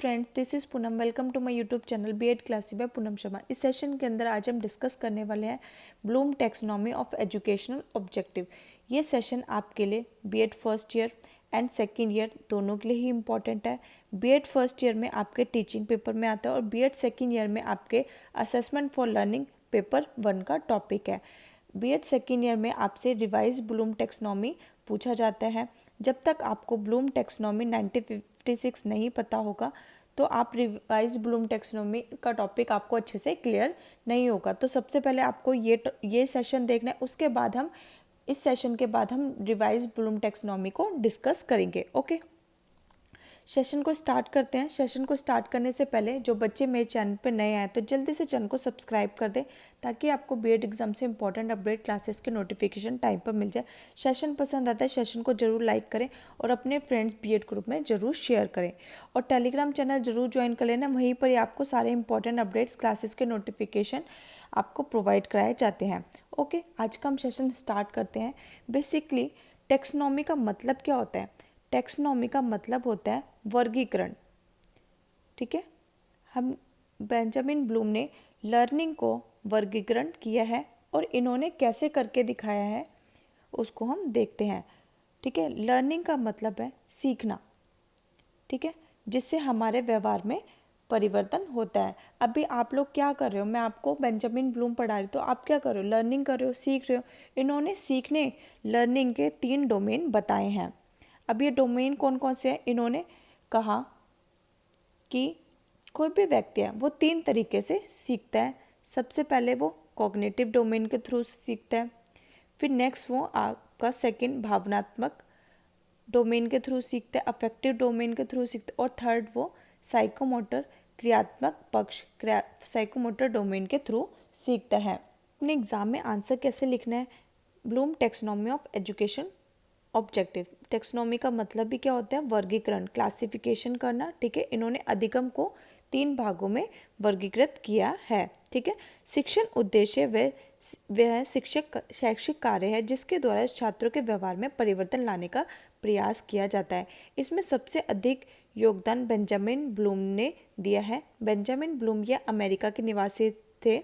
Friends, this is Poonam. Welcome to my YouTube channel BEd classes by Poonam Sharma. इस session के अंदर आज हम डिस्कस करने वाले हैं Bloom taxonomy of educational objective. ये सेशन आपके लिए BEd first year and second year दोनों के लिए ही इम्पॉर्टेंट है। बीएड फर्स्ट ईयर में आपके टीचिंग पेपर में आता है और बीएड सेकेंड ईयर में आपके असेसमेंट फॉर लर्निंग पेपर 1 का टॉपिक है। बीएड सेकेंड ईयर में आपसे रिवाइज ब्लूम टैक्सोनॉमी पूछा जाता है। जब तक आपको ब्लूम टैक्सोनॉमी 1956 नहीं पता होगा तो आप रिवाइज ब्लूम टैक्सोनॉमी का टॉपिक आपको अच्छे से क्लियर नहीं होगा। तो सबसे पहले आपको ये सेशन देखना है, उसके बाद हम इस सेशन के बाद हम रिवाइज ब्लूम टैक्सोनॉमी को डिस्कस करेंगे। ओके, सेशन को स्टार्ट करते हैं। सेशन को स्टार्ट करने से पहले जो बच्चे मेरे चैनल पर नए आए तो जल्दी से चैनल को सब्सक्राइब कर दें ताकि आपको बीएड एग्जाम से इंपॉर्टेंट अपडेट क्लासेस के नोटिफिकेशन टाइम पर मिल जाए। सेशन पसंद आता है सेशन को जरूर लाइक करें और अपने फ्रेंड्स बीएड ग्रुप में जरूर शेयर करें और टेलीग्राम चैनल जरूर ज्वाइन कर लेना। वहीं पर ही आपको सारे इंपॉर्टेंट अपडेट्स क्लासेस के नोटिफिकेशन आपको प्रोवाइड कराए जाते हैं। ओके, आज का हम सेशन स्टार्ट करते हैं। बेसिकली टैक्सोनॉमी का मतलब क्या होता है? टैक्सोनॉमी का मतलब होता है वर्गीकरण। ठीक है, हम बेंजामिन ब्लूम ने लर्निंग को वर्गीकरण किया है और इन्होंने कैसे करके दिखाया है उसको हम देखते हैं। ठीक है, लर्निंग का मतलब है सीखना। ठीक है, जिससे हमारे व्यवहार में परिवर्तन होता है। अभी आप लोग क्या कर रहे हो, मैं आपको बेंजामिन ब्लूम पढ़ा रही, तो आप क्या कर रहे हो? लर्निंग कर रहे हो, सीख रहे हो। इन्होंने सीखने लर्निंग के 3 डोमेन बताए हैं। अब ये डोमेन कौन कौन से हैं? इन्होंने कहा कि कोई भी व्यक्ति है वो 3 तरीके से सीखता है। सबसे पहले वो कॉग्निटिव डोमेन के थ्रू सीखता है, फिर नेक्स्ट वो आपका सेकंड भावनात्मक डोमेन के थ्रू सीखता है, अफेक्टिव डोमेन के थ्रू सीखता है, और थर्ड वो साइकोमोटर क्रियात्मक पक्ष साइकोमोटर डोमेन के थ्रू सीखता है। अपने एग्जाम में आंसर कैसे लिखना है? Bloom taxonomy of education objective. Taxonomy का मतलब भी क्या होता है? वर्गीकरण, क्लासिफिकेशन करना। ठीक है, इन्होंने अधिगम को 3 भागों में वर्गीकृत किया है। ठीक है, शिक्षण उद्देश्य वह शैक्षिक कार्य है जिसके द्वारा छात्रों के व्यवहार में परिवर्तन लाने का प्रयास किया जाता है। इसमें सबसे अधिक योगदान बेंजामिन ब्लूम ने दिया है। बेंजामिन ब्लूम यह अमेरिका के निवासी थे।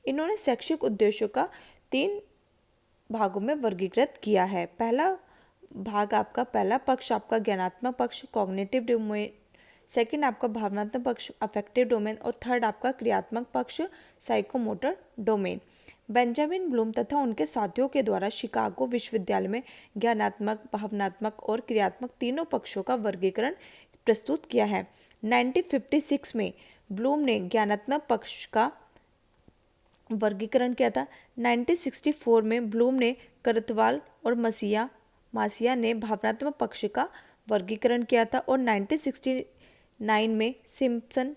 इन्होंने शैक्षिक उद्देश्यों का 3 भागों में वर्गीकृत किया है। पहला भाग आपका, पहला पक्ष आपका ज्ञानात्मक पक्ष कॉग्निटिव डोमेन, सेकंड आपका भावनात्मक पक्ष अफेक्टिव डोमेन, और थर्ड आपका क्रियात्मक पक्ष साइकोमोटर डोमेन। बेंजामिन ब्लूम तथा उनके साथियों के द्वारा शिकागो विश्वविद्यालय में ज्ञानात्मक, भावनात्मक और क्रियात्मक तीनों पक्षों का वर्गीकरण प्रस्तुत किया है। 1956 में ब्लूम ने ज्ञानात्मक पक्ष का वर्गीकरण किया था। 1964 में ब्लूम ने करतवाल और मासिया ने भावनात्मक पक्ष का वर्गीकरण किया था और 1969 में सिम्पसन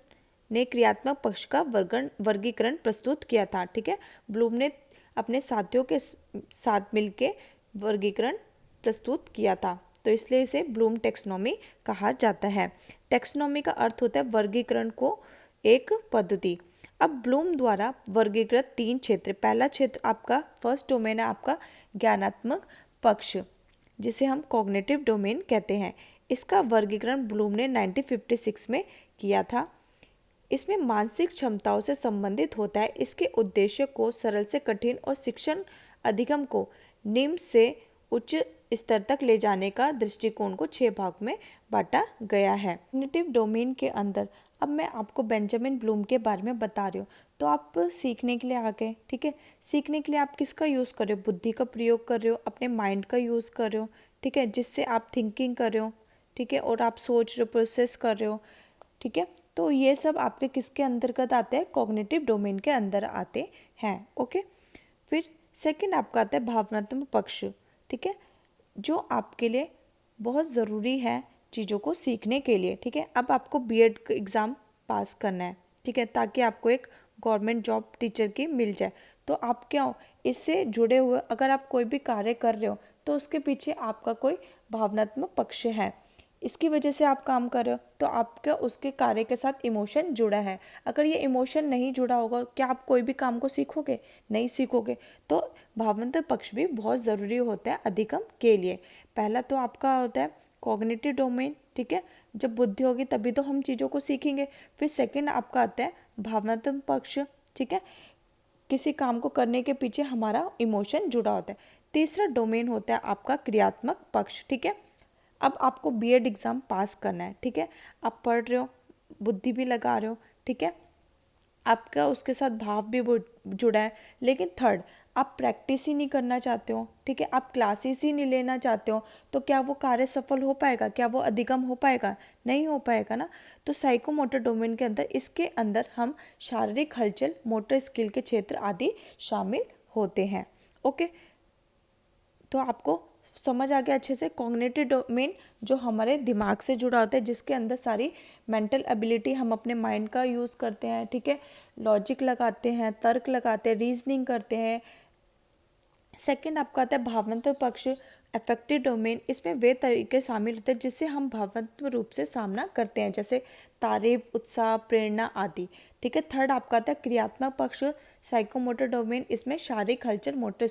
ने क्रियात्मक पक्ष का वर्गीकरण प्रस्तुत किया था। ठीक है, ब्लूम ने अपने साथियों के साथ मिलकर वर्गीकरण प्रस्तुत किया था, तो इसलिए इसे ब्लूम टैक्सोनॉमी कहा जाता है। टैक्सोनॉमी का अर्थ होता है वर्गीकरण को एक पद्धति। अब ब्लूम द्वारा वर्गीकृत 3 क्षेत्र। पहला क्षेत्र आपका फर्स्ट डोमेन है आपका ज्ञानात्मक पक्ष, जिसे हम कॉग्निटिव डोमेन कहते हैं। इसका वर्गीकरण ब्लूम ने 1956 में किया था। इसमें मानसिक क्षमताओं से संबंधित होता है। इसके उद्देश्य को सरल से कठिन और शिक्षण अधिगम को निम्न से उच्च स्तर तक ले जाने का दृष्टिकोण को 6 भाग में बांटा गया है। कॉग्निटिव डोमेन के अंदर अब मैं आपको बेंजामिन ब्लूम के बारे में बता रही हूँ, तो आप सीखने के लिए आ गए। ठीक है, सीखने के लिए आप किसका यूज़ कर रहे हो? बुद्धि का प्रयोग कर रहे हो, अपने माइंड का यूज़ कर रहे हो। ठीक है, जिससे आप थिंकिंग कर रहे हो। ठीक है, और आप सोच रहे हो, प्रोसेस कर रहे हो। ठीक है, तो ये सब आपके किसके अंतर्गत आते हैं? कॉग्निटिव डोमेन के अंदर आते हैं। ओके, फिर सेकंड आपका आता है भावनात्मक पक्ष। ठीक है, जो आपके लिए बहुत ज़रूरी है चीज़ों को सीखने के लिए। ठीक है, अब आपको बीएड एग्ज़ाम पास करना है। ठीक है, ताकि आपको एक गवर्नमेंट जॉब टीचर की मिल जाए, तो आप क्या हो, इससे जुड़े हुए अगर आप कोई भी कार्य कर रहे हो तो उसके पीछे आपका कोई भावनात्मक पक्ष है। इसकी वजह से आप काम कर रहे हो तो आपका उसके कार्य के साथ इमोशन जुड़ा है। अगर ये इमोशन नहीं जुड़ा होगा, क्या आप कोई भी काम को सीखोगे? नहीं सीखोगे। तो भावनात्मक पक्ष भी बहुत ज़रूरी होता है अधिगम के लिए। पहला तो आपका होता है कॉग्निटिव डोमेन। ठीक है, जब बुद्धि होगी तभी तो हम चीज़ों को सीखेंगे। फिर सेकंड आपका आता है भावनात्मक पक्ष, ठीक है, किसी काम को करने के पीछे हमारा इमोशन जुड़ा होता है। तीसरा डोमेन होता है आपका क्रियात्मक पक्ष, ठीक है। अब आपको बीएड एग्ज़ाम पास करना है, ठीक है, आप पढ़ रहे हो, बुद्धि भी लगा रहे हो, ठीक है, आपका उसके साथ भाव भी जुड़ा है। लेकिन थर्ड, आप प्रैक्टिस ही नहीं करना चाहते हो, ठीक है, आप क्लासेस ही नहीं लेना चाहते हो, तो क्या वो कार्य सफल हो पाएगा? क्या वो अधिगम हो पाएगा? नहीं हो पाएगा ना। तो साइकोमोटर डोमेन के अंदर, इसके अंदर हम शारीरिक हलचल, मोटर स्किल के क्षेत्र आदि शामिल होते हैं। ओके, तो आपको समझ आ गया अच्छे से। कॉग्निटिव डोमेन जो हमारे दिमाग से जुड़ा होता है, जिसके अंदर सारी मेंटल एबिलिटी, हम अपने माइंड का यूज़ करते हैं, ठीक है, लॉजिक लगाते हैं, तर्क लगाते हैं, रीजनिंग करते हैं। सेकंड आपका आता है भावनात्मक पक्ष, अफेक्टिव डोमेन। इसमें वे तरीके शामिल होते हैं जिससे हम भावनात्मक रूप से सामना करते हैं, जैसे तारीफ, उत्साह, प्रेरणा आदि, ठीक है। थर्ड आपका आता है क्रियात्मक पक्ष, साइकोमोटर डोमेन। इसमें शारीरिक हलचल, मोटर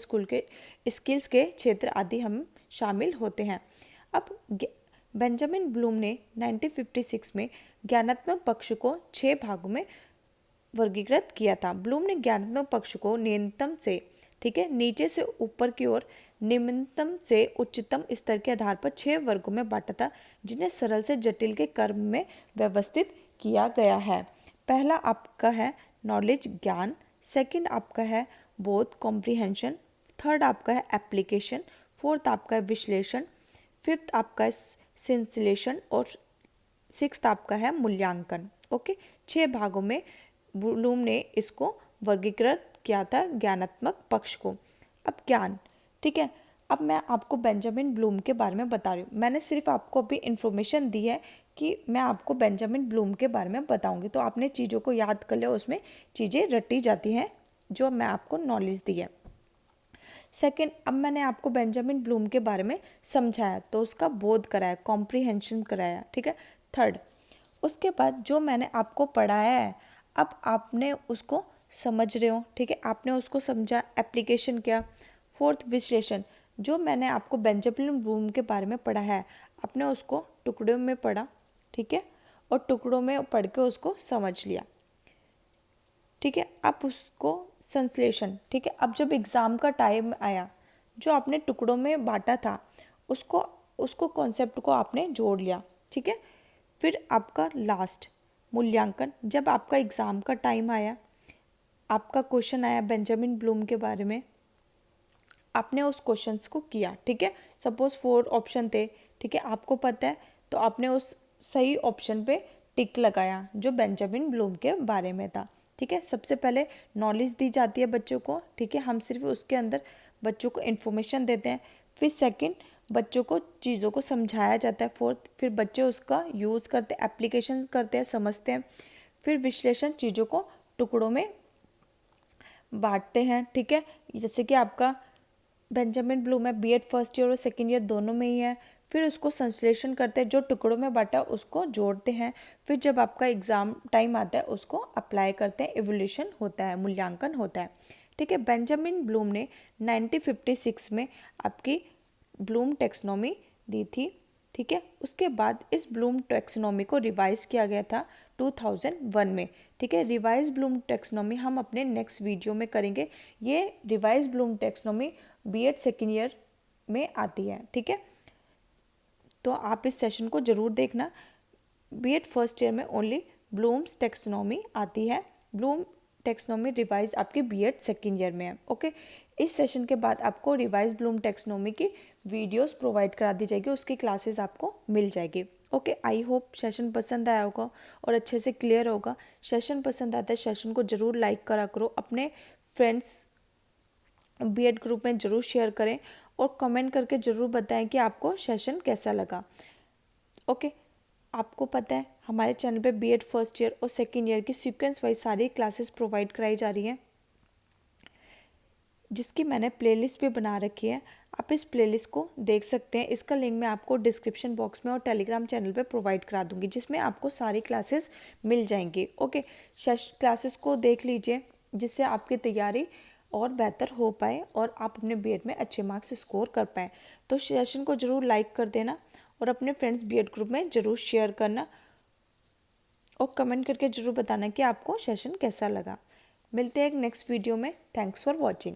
स्किल्स के क्षेत्र आदि हम शामिल होते हैं। अब बेंजामिन ब्लूम ने 1956 में ज्ञानात्मक पक्ष को 6 भागों में वर्गीकृत किया था। ब्लूम ने ज्ञानात्मक पक्ष को निम्नतम से, ठीक है, नीचे से ऊपर की ओर निम्नतम से उच्चतम स्तर के आधार पर 6 वर्गों में बांटा था, जिन्हें सरल से जटिल के क्रम में व्यवस्थित किया गया है। पहला आपका है नॉलेज, ज्ञान। सेकंड आपका है बोध, कॉम्प्रिहेंशन। थर्ड आपका है एप्लीकेशन। फोर्थ आपका है विश्लेषण। फिफ्थ आपका है संश्लेषण और सिक्स्थ आपका है मूल्यांकन। ओके, 6 भागों में ब्लूम ने इसको वर्गीकृत किया था, ज्ञानात्मक पक्ष को। अब ज्ञान, ठीक है, अब मैं आपको बेंजामिन ब्लूम के बारे में बता रही हूँ। मैंने सिर्फ आपको अभी इन्फॉर्मेशन दी है कि मैं आपको बेंजामिन ब्लूम के बारे में बताऊंगी, तो आपने चीज़ों को याद कर लिया, उसमें चीज़ें रटी जाती हैं जो मैं आपको नॉलेज दी है। सेकंड, अब मैंने आपको बेंजामिन ब्लूम के बारे में समझाया, तो उसका बोध कराया, कॉम्प्रिहेंशन कराया, ठीक है। थर्ड, उसके बाद जो मैंने आपको पढ़ाया है, अब आपने उसको समझ रहे हो, ठीक है, आपने उसको समझा, एप्लीकेशन किया। फोर्थ, विश्लेषण, जो मैंने आपको बेंजामिन ब्लूम के बारे में पढ़ा है, आपने उसको टुकड़ों में पढ़ा, ठीक है, और टुकड़ों में पढ़ के उसको समझ लिया, ठीक है। अब उसको संश्लेषण, ठीक है, अब जब एग्ज़ाम का टाइम आया, जो आपने टुकड़ों में बांटा था, उसको उसको कॉन्सेप्ट को आपने जोड़ लिया, ठीक है। फिर आपका लास्ट मूल्यांकन, जब आपका एग्ज़ाम का टाइम आया, आपका क्वेश्चन आया बेंजामिन ब्लूम के बारे में, आपने उस क्वेश्चंस को किया, ठीक है। सपोज 4 ऑप्शन थे, ठीक है, आपको पता है, तो आपने उस सही ऑप्शन पे टिक लगाया जो बेंजामिन ब्लूम के बारे में था, ठीक है। सबसे पहले नॉलेज दी जाती है बच्चों को, ठीक है, हम सिर्फ उसके अंदर बच्चों को इन्फॉर्मेशन देते हैं। फिर सेकंड, बच्चों को चीज़ों को समझाया जाता है। फोर्थ, फिर बच्चे उसका यूज़ करते हैं, एप्लीकेशन करते हैं, समझते हैं। फिर विश्लेषण, चीज़ों को टुकड़ों में बांटते हैं, ठीक है। जैसे कि आपका बेंजामिन ब्लूम है, बीएड फर्स्ट ईयर और सेकेंड ईयर दोनों में ही है। फिर उसको संश्लेषण करते हैं, जो टुकड़ों में बांटा उसको जोड़ते हैं। फिर जब आपका एग्ज़ाम टाइम आता है, उसको अप्लाई करते हैं, इवोल्यूशन होता है, मूल्यांकन होता है, ठीक है। बेंजामिन ब्लूम ने 1956 में आपकी ब्लूम टेक्सोनॉमी दी थी, ठीक है। उसके बाद इस ब्लूम टेक्सोनॉमी को रिवाइज किया गया था 2001 में, ठीक है। रिवाइज ब्लूम टेक्सोनॉमी हम अपने नेक्स्ट वीडियो में करेंगे। ये revise Bloom taxonomy BEd second year में आती है, ठीक है। तो आप इस सेशन को ज़रूर देखना। बीएड फर्स्ट ईयर में ओनली ब्लूम्स टेक्सोनॉमी आती है, ब्लूम टेक्सोनॉमी रिवाइज आपकी बीएड सेकेंड ईयर में है। ओके, इस सेशन के बाद आपको रिवाइज ब्लूम टेक्सोनॉमी की वीडियोस प्रोवाइड करा दी जाएगी, उसकी क्लासेस आपको मिल जाएगी। ओके, आई होप सेशन पसंद आया होगा और अच्छे से क्लियर होगा। सेशन पसंद आता है, सेशन को ज़रूर लाइक करा करो, अपने फ्रेंड्स बीएड ग्रुप में ज़रूर शेयर करें और कमेंट करके ज़रूर बताएं कि आपको सेशन कैसा लगा। ओके, आपको पता है हमारे चैनल पे बीएड फर्स्ट ईयर और सेकेंड ईयर की सीक्वेंस वाइज सारी क्लासेस प्रोवाइड कराई जा रही हैं, जिसकी मैंने प्लेलिस्ट भी बना रखी है। आप इस प्लेलिस्ट को देख सकते हैं, इसका लिंक मैं आपको डिस्क्रिप्शन बॉक्स में और टेलीग्राम चैनल पे प्रोवाइड करा दूंगी, जिसमें आपको सारी क्लासेस मिल जाएंगी। ओके, क्लासेस को देख लीजिए, जिससे आपकी तैयारी और बेहतर हो पाए और आप अपने बीएड में अच्छे मार्क्स स्कोर कर पाएँ। तो सेशन को ज़रूर लाइक कर देना और अपने फ्रेंड्स बीएड ग्रुप में ज़रूर शेयर करना और कमेंट करके ज़रूर बताना कि आपको सेशन कैसा लगा। मिलते हैं एक नेक्स्ट वीडियो में। Thanks for watching.